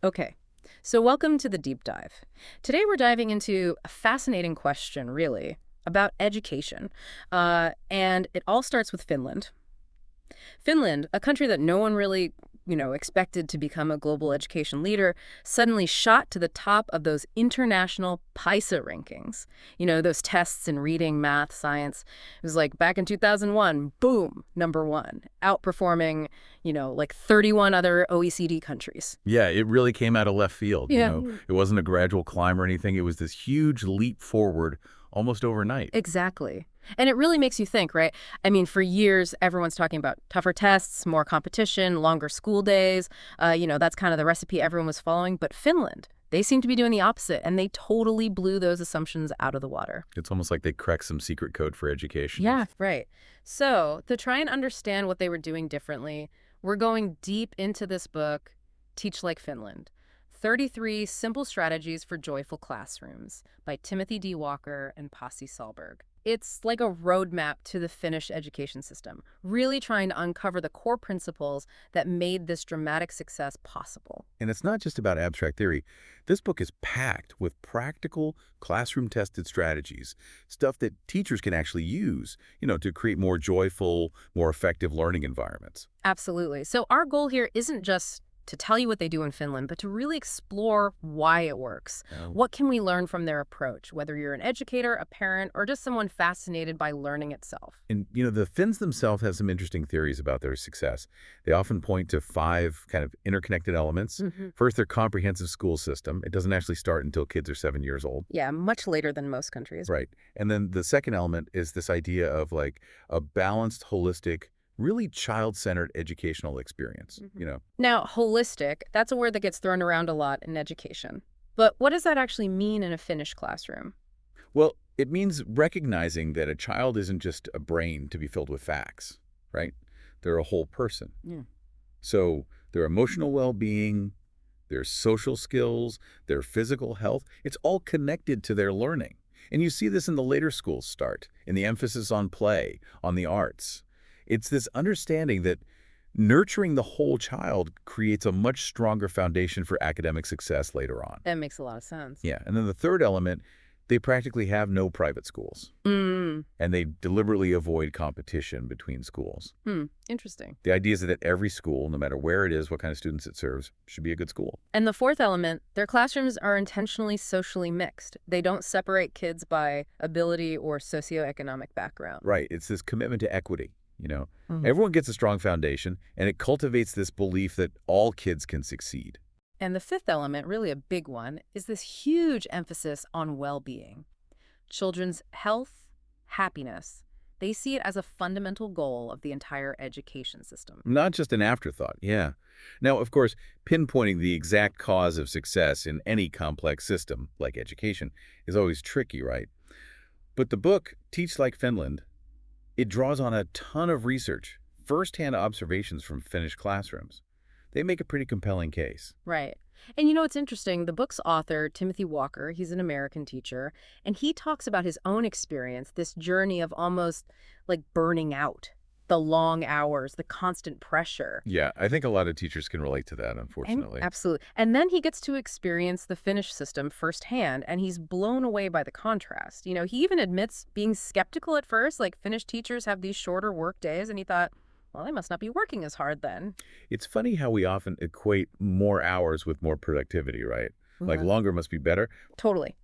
Okay, so welcome to the deep dive. Today we're diving into a fascinating question, really, about education. And it all starts with Finland. Finland, a country that no one really, expected to become a global education leader, suddenly shot to the top of those international PISA rankings. Those tests in reading, math, science. It was like back in 2001, boom, number one, outperforming, like 31 other OECD countries. Yeah, it really came out of left field. Yeah. It wasn't a gradual climb or anything. It was this huge leap forward almost overnight. Exactly. And it really makes you think, right? I mean, for years, everyone's talking about tougher tests, more competition, longer school days. That's kind of the recipe everyone was following. But Finland, they seem to be doing the opposite, and they totally blew those assumptions out of the water. It's almost like they cracked some secret code for education. Yeah, right. So to try and understand what they were doing differently, we're going deep into this book, Teach Like Finland. 33 Simple Strategies for Joyful Classrooms by Timothy D. Walker and Pasi Sahlberg. It's like a roadmap to the Finnish education system, really trying to uncover the core principles that made this dramatic success possible. And it's not just about abstract theory. This book is packed with practical, classroom-tested strategies, stuff that teachers can actually use, to create more joyful, more effective learning environments. Absolutely. So our goal here isn't just to tell you what they do in Finland, but to really explore why it works. Oh. What can we learn from their approach, whether you're an educator, a parent, or just someone fascinated by learning itself? And, the Finns themselves have some interesting theories about their success. They often point to 5 kind of interconnected elements. First, their comprehensive school system. It doesn't actually start until kids are 7 years old. Yeah, much later than most countries. Right. And then the second element is this idea of like a balanced, holistic, really child-centered educational experience. Now, holistic, that's a word that gets thrown around a lot in education. But what does that actually mean in a Finnish classroom? Well, it means recognizing that a child isn't just a brain to be filled with facts, right? They're a whole person. Yeah. So their emotional well-being, their social skills, their physical health, it's all connected to their learning. And you see this in the later schools start, in the emphasis on play, on the arts. It's this understanding that nurturing the whole child creates a much stronger foundation for academic success later on. That makes a lot of sense. Yeah, and then the third element, they practically have no private schools. And they deliberately avoid competition between schools. Interesting. The idea is that every school, no matter where it is, what kind of students it serves, should be a good school. And the fourth element, their classrooms are intentionally socially mixed. They don't separate kids by ability or socioeconomic background. Right, it's this commitment to equity. Everyone gets a strong foundation, and it cultivates this belief that all kids can succeed. And the fifth element, really a big one, is this huge emphasis on well-being. Children's health, happiness. They see it as a fundamental goal of the entire education system. Not just an afterthought, yeah. Now, of course, pinpointing the exact cause of success in any complex system, like education, is always tricky, right? But the book, Teach Like Finland, it draws on a ton of research, first-hand observations from Finnish classrooms. They make a pretty compelling case. Right. And it's interesting, the book's author, Timothy Walker, he's an American teacher, and he talks about his own experience, this journey of almost like burning out, the long hours, the constant pressure. Yeah, I think a lot of teachers can relate to that, unfortunately. Absolutely. And then he gets to experience the Finnish system firsthand, and he's blown away by the contrast. He even admits being skeptical at first, like Finnish teachers have these shorter work days, and he thought, well, they must not be working as hard then. It's funny how we often equate more hours with more productivity, right? Like longer must be better. Totally.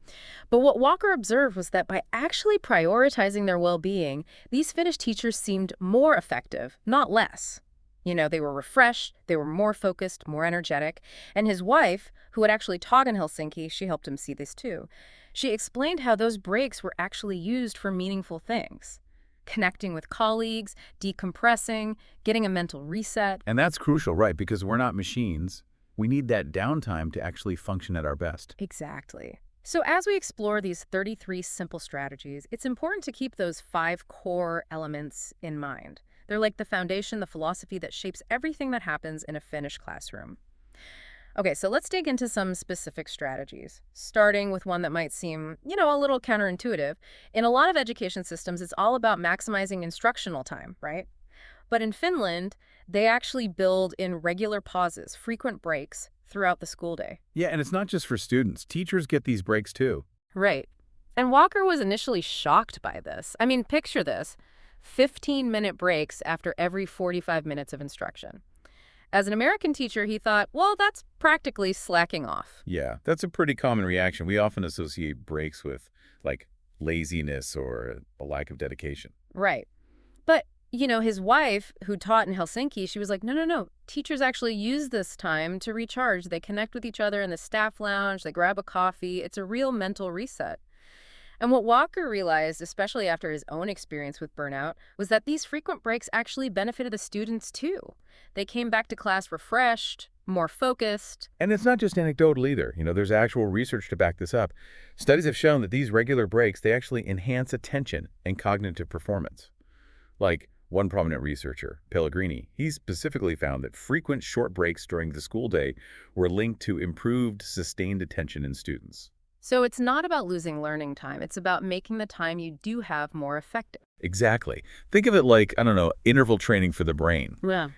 But what Walker observed was that by actually prioritizing their well-being, these Finnish teachers seemed more effective, not less. They were refreshed, they were more focused, more energetic. And his wife, who had actually taught in Helsinki, she helped him see this too. She explained how those breaks were actually used for meaningful things. Connecting with colleagues, decompressing, getting a mental reset. And that's crucial, right? Because we're not machines. We need that downtime to actually function at our best. Exactly. So as we explore these 33 simple strategies, it's important to keep those 5 core elements in mind. They're like the foundation, the philosophy that shapes everything that happens in a Finnish classroom. Okay, so let's dig into some specific strategies, starting with one that might seem, a little counterintuitive. In a lot of education systems, it's all about maximizing instructional time, right? But in Finland, they actually build in regular pauses, frequent breaks, throughout the school day. Yeah, and it's not just for students. Teachers get these breaks too. Right. And Walker was initially shocked by this. I mean, picture this: 15-minute breaks after every 45 minutes of instruction. As an American teacher, he thought, well, that's practically slacking off. Yeah, that's a pretty common reaction. We often associate breaks with, like, laziness or a lack of dedication. Right. But, his wife, who taught in Helsinki, she was like, no, no, no. Teachers actually use this time to recharge. They connect with each other in the staff lounge. They grab a coffee. It's a real mental reset. And what Walker realized, especially after his own experience with burnout, was that these frequent breaks actually benefited the students too. They came back to class refreshed, more focused. And it's not just anecdotal either. There's actual research to back this up. Studies have shown that these regular breaks, they actually enhance attention and cognitive performance. Like one prominent researcher, Pellegrini, he specifically found that frequent short breaks during the school day were linked to improved sustained attention in students. So it's not about losing learning time. It's about making the time you do have more effective. Exactly. Think of it like, I don't know, interval training for the brain. Yeah.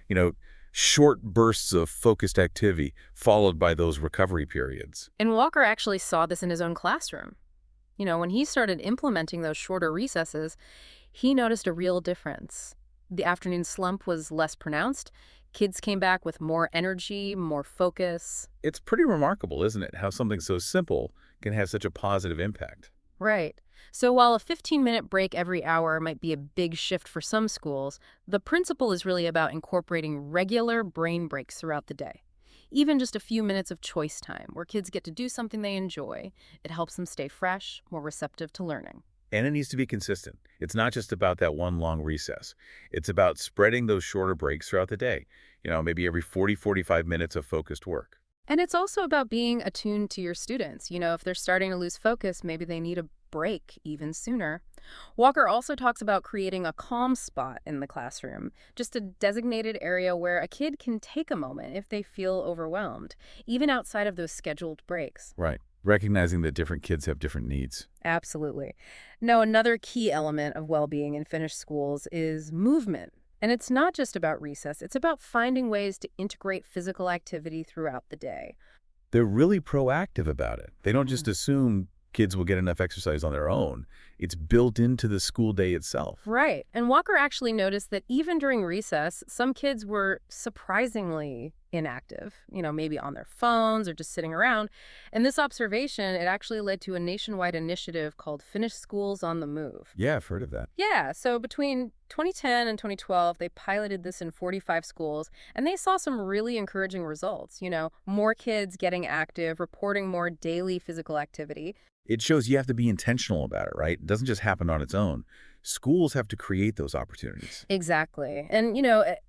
Short bursts of focused activity followed by those recovery periods. And Walker actually saw this in his own classroom. When he started implementing those shorter recesses, he noticed a real difference. The afternoon slump was less pronounced. Kids came back with more energy, more focus. It's pretty remarkable, isn't it, how something so simple can have such a positive impact. Right. So while a 15-minute break every hour might be a big shift for some schools, the principle is really about incorporating regular brain breaks throughout the day. Even just a few minutes of choice time, where kids get to do something they enjoy, it helps them stay fresh, more receptive to learning. And it needs to be consistent. It's not just about that one long recess. It's about spreading those shorter breaks throughout the day. Maybe every 45 minutes of focused work. And it's also about being attuned to your students. If they're starting to lose focus, maybe they need a break even sooner. Walker also talks about creating a calm spot in the classroom, just a designated area where a kid can take a moment if they feel overwhelmed, even outside of those scheduled breaks. Right. Recognizing that different kids have different needs. Absolutely. Now, another key element of well-being in Finnish schools is movement. And it's not just about recess, it's about finding ways to integrate physical activity throughout the day. They're really proactive about it. They don't just assume kids will get enough exercise on their own. It's built into the school day itself. Right. And Walker actually noticed that even during recess, some kids were surprisingly inactive, maybe on their phones or just sitting around. And this observation, it actually led to a nationwide initiative called Finnish Schools on the Move. Yeah, I've heard of that. Yeah, so between 2010 and 2012, they piloted this in 45 schools, and they saw some really encouraging results. More kids getting active, reporting more daily physical activity. It shows you have to be intentional about it, right? It doesn't just happen on its own. Schools have to create those opportunities. Exactly. And,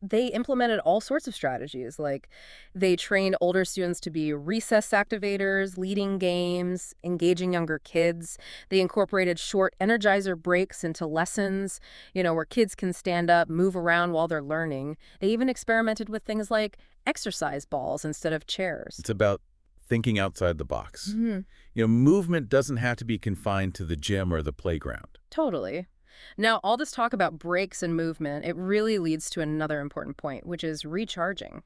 they implemented all sorts of strategies. Like they trained older students to be recess activators, leading games, engaging younger kids. They incorporated short energizer breaks into lessons, where kids can stand up, move around while they're learning. They even experimented with things like exercise balls instead of chairs. It's about thinking outside the box. Mm-hmm. Movement doesn't have to be confined to the gym or the playground. Totally. Now, all this talk about breaks and movement, it really leads to another important point, which is recharging.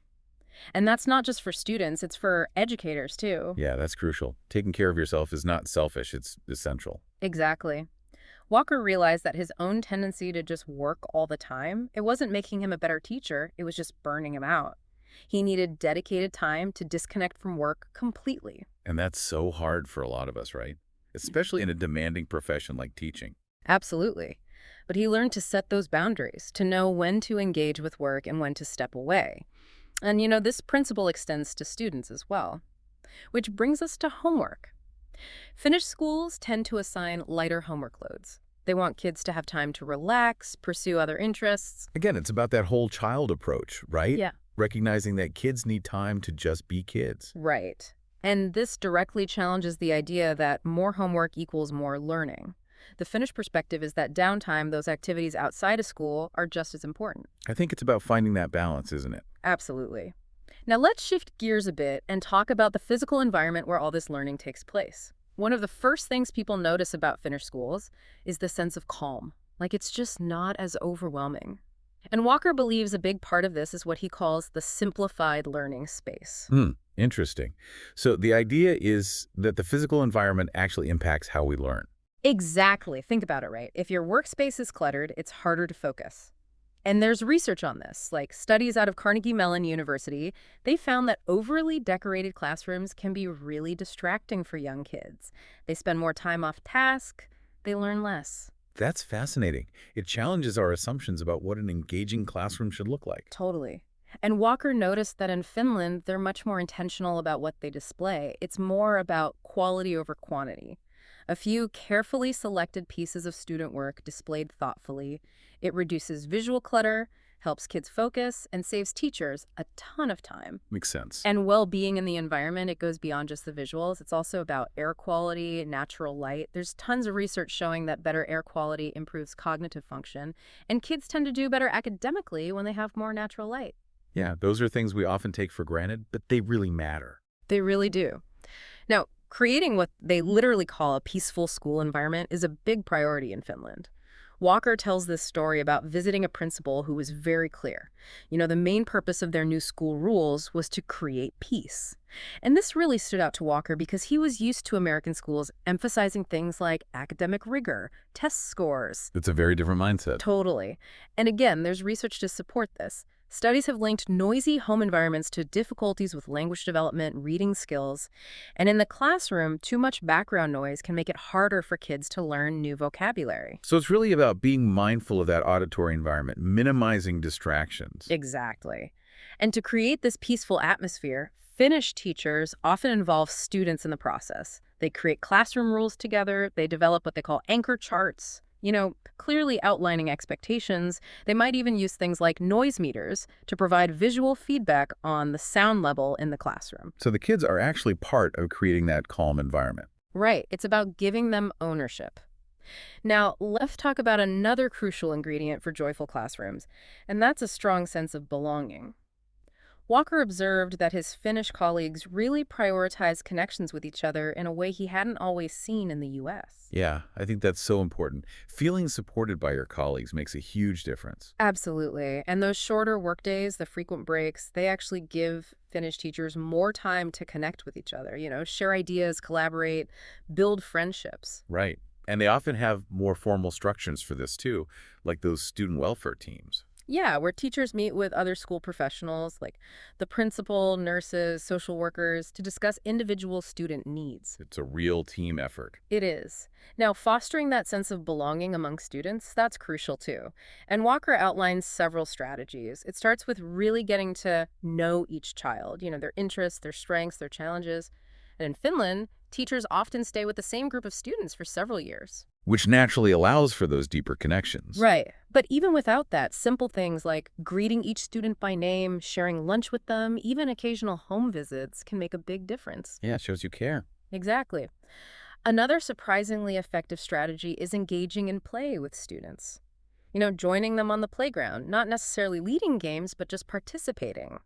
And that's not just for students, it's for educators too. Yeah, that's crucial. Taking care of yourself is not selfish, it's essential. Exactly. Walker realized that his own tendency to just work all the time, it wasn't making him a better teacher, it was just burning him out. He needed dedicated time to disconnect from work completely. And that's so hard for a lot of us, right? Especially in a demanding profession like teaching. Absolutely. But he learned to set those boundaries, to know when to engage with work and when to step away. And, this principle extends to students as well. Which brings us to homework. Finnish schools tend to assign lighter homework loads. They want kids to have time to relax, pursue other interests. Again, it's about that whole child approach, right? Yeah. Recognizing that kids need time to just be kids. Right. And this directly challenges the idea that more homework equals more learning. The Finnish perspective is that downtime, those activities outside of school, are just as important. I think it's about finding that balance, isn't it? Absolutely. Now let's shift gears a bit and talk about the physical environment where all this learning takes place. One of the first things people notice about Finnish schools is the sense of calm. Like it's just not as overwhelming. And Walker believes a big part of this is what he calls the simplified learning space. Interesting. So the idea is that the physical environment actually impacts how we learn. Exactly. Think about it, right? If your workspace is cluttered, it's harder to focus. And there's research on this, like studies out of Carnegie Mellon University. They found that overly decorated classrooms can be really distracting for young kids. They spend more time off task, they learn less. That's fascinating. It challenges our assumptions about what an engaging classroom should look like. Totally. And Walker noticed that in Finland, they're much more intentional about what they display. It's more about quality over quantity. A few carefully selected pieces of student work displayed thoughtfully. It reduces visual clutter, helps kids focus, and saves teachers a ton of time. Makes sense. And well-being in the environment, it goes beyond just the visuals. It's also about air quality, natural light. There's tons of research showing that better air quality improves cognitive function, and kids tend to do better academically when they have more natural light. Yeah, those are things we often take for granted, but they really matter. They really do. Now, creating what they literally call a peaceful school environment is a big priority in Finland. Walker tells this story about visiting a principal who was very clear. The main purpose of their new school rules was to create peace. And this really stood out to Walker because he was used to American schools emphasizing things like academic rigor, test scores. It's a very different mindset. Totally. And again, there's research to support this. Studies have linked noisy home environments to difficulties with language development, reading skills. And in the classroom, too much background noise can make it harder for kids to learn new vocabulary. So it's really about being mindful of that auditory environment, minimizing distractions. Exactly. And to create this peaceful atmosphere, Finnish teachers often involve students in the process. They create classroom rules together. They develop what they call anchor charts. Clearly outlining expectations. They might even use things like noise meters to provide visual feedback on the sound level in the classroom. So the kids are actually part of creating that calm environment. Right. It's about giving them ownership. Now, let's talk about another crucial ingredient for joyful classrooms, and that's a strong sense of belonging. Walker observed that his Finnish colleagues really prioritized connections with each other in a way he hadn't always seen in the U.S. Yeah, I think that's so important. Feeling supported by your colleagues makes a huge difference. Absolutely. And those shorter workdays, the frequent breaks, they actually give Finnish teachers more time to connect with each other, share ideas, collaborate, build friendships. Right. And they often have more formal structures for this too, like those student welfare teams. Yeah, where teachers meet with other school professionals like the principal, nurses, social workers to discuss individual student needs. It's a real team effort. It is. Now, fostering that sense of belonging among students, that's crucial too. And Walker outlines several strategies. It starts with really getting to know each child, their interests, their strengths, their challenges. And in Finland, teachers often stay with the same group of students for several years. Which naturally allows for those deeper connections. Right. But even without that, simple things like greeting each student by name, sharing lunch with them, even occasional home visits can make a big difference. Yeah, it shows you care. Exactly. Another surprisingly effective strategy is engaging in play with students. Joining them on the playground, not necessarily leading games, but just participating.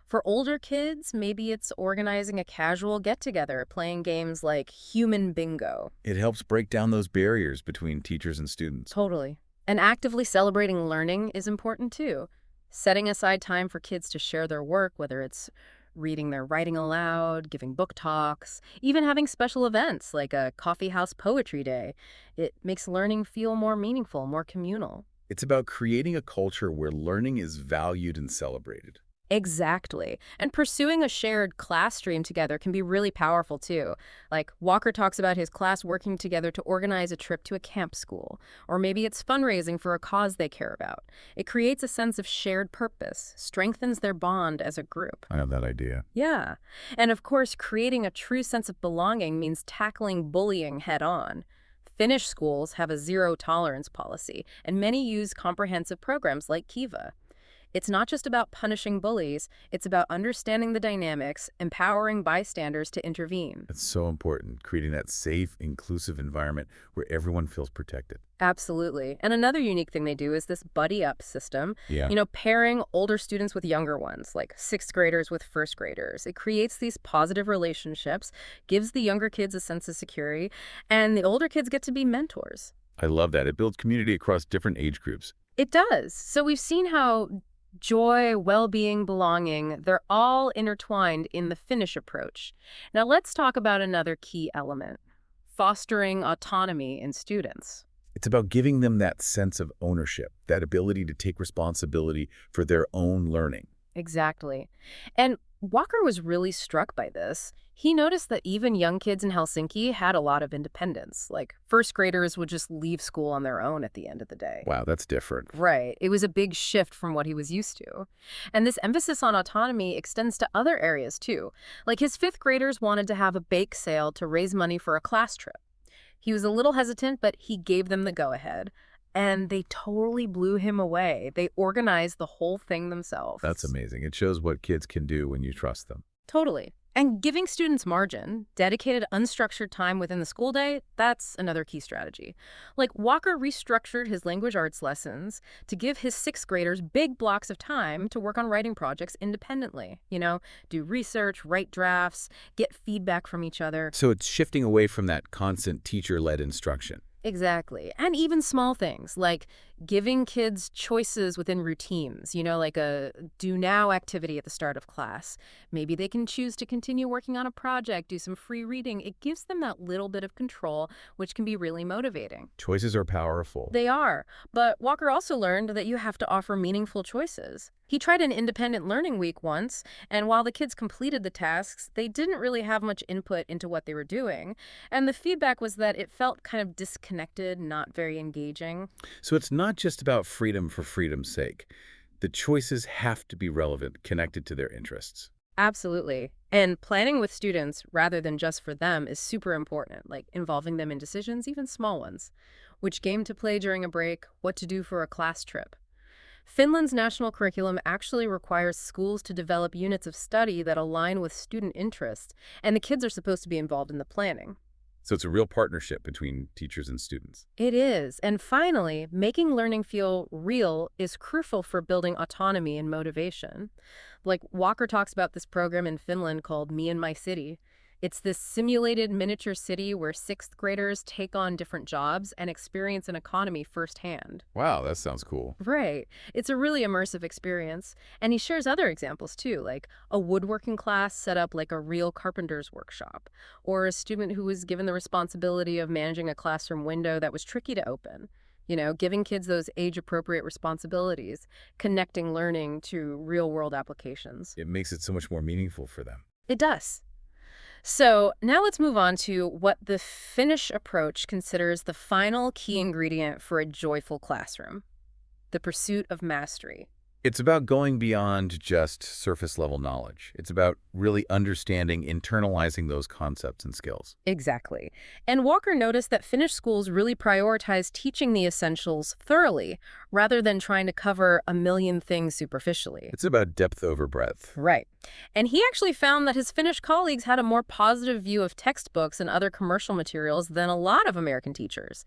For older kids, maybe it's organizing a casual get-together, playing games like human bingo. It helps break down those barriers between teachers and students. Totally. And actively celebrating learning is important too. Setting aside time for kids to share their work, whether it's reading their writing aloud, giving book talks, even having special events like a coffee house poetry day. It makes learning feel more meaningful, more communal. It's about creating a culture where learning is valued and celebrated. Exactly. And pursuing a shared class stream together can be really powerful too. Like Walker talks about his class working together to organize a trip to a camp school, or maybe it's fundraising for a cause they care about. It creates a sense of shared purpose, strengthens their bond as a group. I have that idea. Yeah. And of course, creating a true sense of belonging means tackling bullying head on. Finnish schools have a zero-tolerance policy, and many use comprehensive programs like Kiva. It's not just about punishing bullies, it's about understanding the dynamics, empowering bystanders to intervene. It's so important, creating that safe, inclusive environment where everyone feels protected. Absolutely. And another unique thing they do is this buddy-up system. Yeah. Pairing older students with younger ones, like sixth graders with first graders. It creates these positive relationships, gives the younger kids a sense of security, and the older kids get to be mentors. I love that. It builds community across different age groups. It does. So we've seen how Joy, well-being, belonging, they're all intertwined in the Finnish approach. Now let's talk about another key element, fostering autonomy in students. It's about giving them that sense of ownership, that ability to take responsibility for their own learning. Exactly. And Walker was really struck by this. He noticed that even young kids in Helsinki had a lot of independence. Like first graders would just leave school on their own at the end of the day. Wow, that's different. Right. It was a big shift from what he was used to. And this emphasis on autonomy extends to other areas too. Like his fifth graders wanted to have a bake sale to raise money for a class trip. He was a little hesitant, but he gave them the go-ahead. And they totally blew him away. They organized the whole thing That's themselves. amazing. It shows what kids can do when you trust them. Totally. And giving students margin, dedicated unstructured time within the school day, that's another key strategy. Like Walker restructured his language arts lessons to give his sixth graders big blocks of time to work on writing projects independently. Do research, write drafts, get feedback from each other. So it's shifting away from that constant teacher-led instruction. Exactly. And even small things like giving kids choices within routines, like a do now activity at the start of class. Maybe they can choose to continue working on a project, do some free reading. It gives them that little bit of control, which can be really motivating. Choices are powerful. They are. But Walker also learned that you have to offer meaningful choices. He tried an independent learning week once, and while the kids completed the tasks, they didn't really have much input into what they were doing. And the feedback was that it felt kind of disconnected, not very engaging. So it's not just about freedom for freedom's sake. The choices have to be relevant, connected to their interests. Absolutely. And planning with students rather than just for them is super important, like involving them in decisions, even small ones. Which game to play during a break, what to do for a class trip. Finland's national curriculum actually requires schools to develop units of study that align with student interests, and the kids are supposed to be involved in the planning. So it's a real partnership between teachers and students. It is. And finally, making learning feel real is crucial for building autonomy and motivation. Like Walker talks about this program in Finland called Me and My City. It's this simulated miniature city where sixth graders take on different jobs and experience an economy firsthand. Wow, that sounds cool. Right. It's a really immersive experience. And he shares other examples too, like a woodworking class set up like a real carpenter's workshop, or a student who was given the responsibility of managing a classroom window that was tricky to open. Giving kids those age-appropriate responsibilities, connecting learning to real-world applications. It makes it so much more meaningful for them. It does. So now let's move on to what the Finnish approach considers the final key ingredient for a joyful classroom, the pursuit of mastery. It's about going beyond just surface-level knowledge. It's about really understanding, internalizing those concepts and skills. Exactly. And Walker noticed that Finnish schools really prioritize teaching the essentials thoroughly rather than trying to cover a million things superficially. It's about depth over breadth. Right. And he actually found that his Finnish colleagues had a more positive view of textbooks and other commercial materials than a lot of American teachers.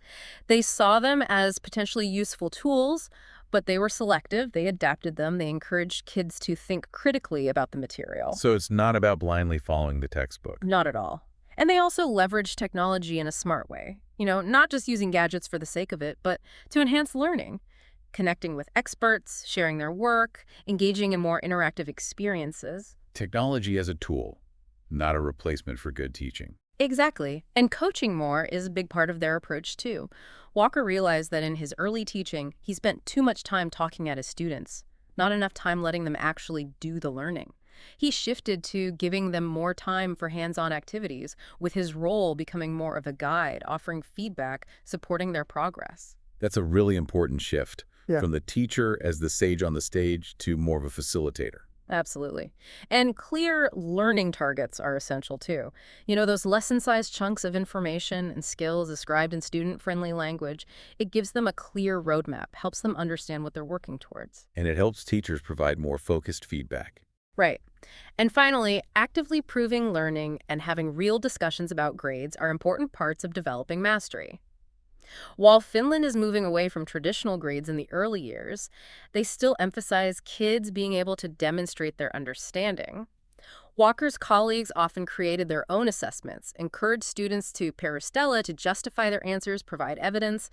They saw them as potentially useful tools, but they were selective, they adapted them, they encouraged kids to think critically about the material. So it's not about blindly following the textbook. Not at all. And they also leveraged technology in a smart way. Not just using gadgets for the sake of it, but to enhance learning, connecting with experts, sharing their work, engaging in more interactive experiences. Technology as a tool, not a replacement for good teaching. Exactly. And coaching more is a big part of their approach, too. Walker realized that in his early teaching, he spent too much time talking at his students, not enough time letting them actually do the learning. He shifted to giving them more time for hands-on activities, with his role becoming more of a guide, offering feedback, supporting their progress. That's a really important shift, Yeah. from the teacher as the sage on the stage to more of a facilitator. Absolutely. And clear learning targets are essential too. Those lesson-sized chunks of information and skills described in student-friendly language, it gives them a clear roadmap, helps them understand what they're working towards. And it helps teachers provide more focused feedback. Right. And finally, actively proving learning and having real discussions about grades are important parts of developing mastery. While Finland is moving away from traditional grades in the early years, they still emphasize kids being able to demonstrate their understanding. Walker's colleagues often created their own assessments, encouraged students to peristella to justify their answers, provide evidence,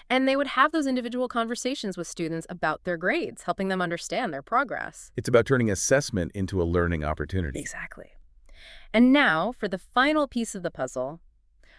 and they would have those individual conversations with students about their grades, helping them understand their progress. It's about turning assessment into a learning opportunity. Exactly. And now, for the final piece of the puzzle,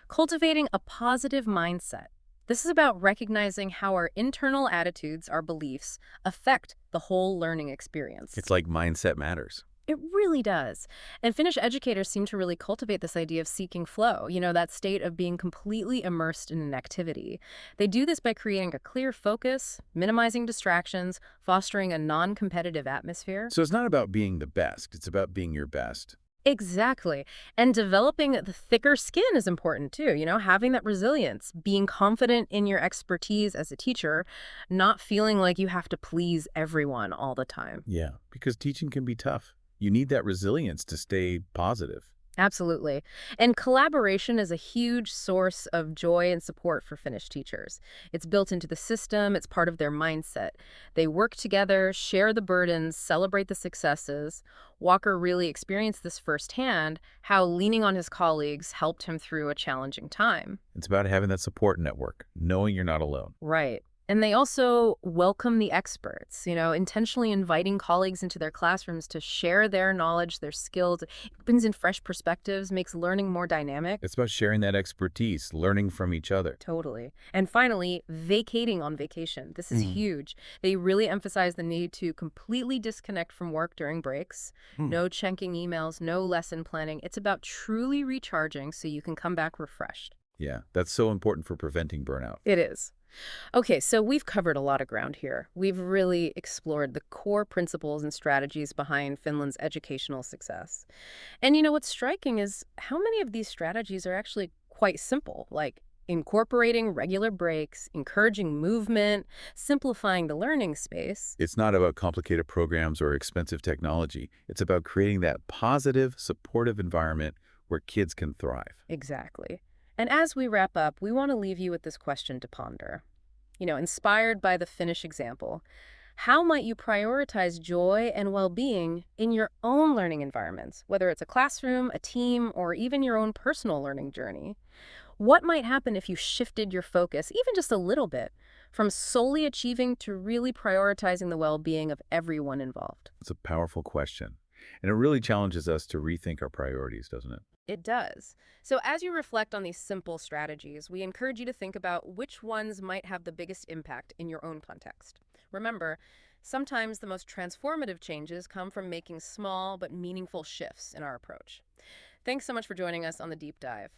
cultivating a positive mindset. This is about recognizing how our internal attitudes, our beliefs, affect the whole learning experience. It's like mindset matters. It really does. And Finnish educators seem to really cultivate this idea of seeking flow, that state of being completely immersed in an activity. They do this by creating a clear focus, minimizing distractions, fostering a non-competitive atmosphere. So it's not about being the best. It's about being your best. Exactly. And developing the thicker skin is important too, having that resilience, being confident in your expertise as a teacher, not feeling like you have to please everyone all the time. Yeah, because teaching can be tough. You need that resilience to stay positive. Absolutely. And collaboration is a huge source of joy and support for Finnish teachers. It's built into the system, it's part of their mindset. They work together, share the burdens, celebrate the successes. Walker really experienced this firsthand, how leaning on his colleagues helped him through a challenging time. It's about having that support network, knowing you're not alone. Right. And they also welcome the experts, intentionally inviting colleagues into their classrooms to share their knowledge, their skills. It brings in fresh perspectives, makes learning more dynamic. It's about sharing that expertise, learning from each other. Totally. And finally, vacating on vacation. This is huge. They really emphasize the need to completely disconnect from work during breaks. No checking emails, no lesson planning. It's about truly recharging so you can come back refreshed. Yeah, that's so important for preventing burnout. It is. Okay, so we've covered a lot of ground here. We've really explored the core principles and strategies behind Finland's educational success. And what's striking is how many of these strategies are actually quite simple, like incorporating regular breaks, encouraging movement, simplifying the learning space. It's not about complicated programs or expensive technology. It's about creating that positive, supportive environment where kids can thrive. Exactly. And as we wrap up, we want to leave you with this question to ponder. Inspired by the Finnish example, how might you prioritize joy and well-being in your own learning environments, whether it's a classroom, a team, or even your own personal learning journey? What might happen if you shifted your focus, even just a little bit, from solely achieving to really prioritizing the well-being of everyone involved? It's a powerful question. And it really challenges us to rethink our priorities, doesn't it? It does. So as you reflect on these simple strategies, we encourage you to think about which ones might have the biggest impact in your own context. Remember, sometimes the most transformative changes come from making small but meaningful shifts in our approach. Thanks so much for joining us on the Deep Dive.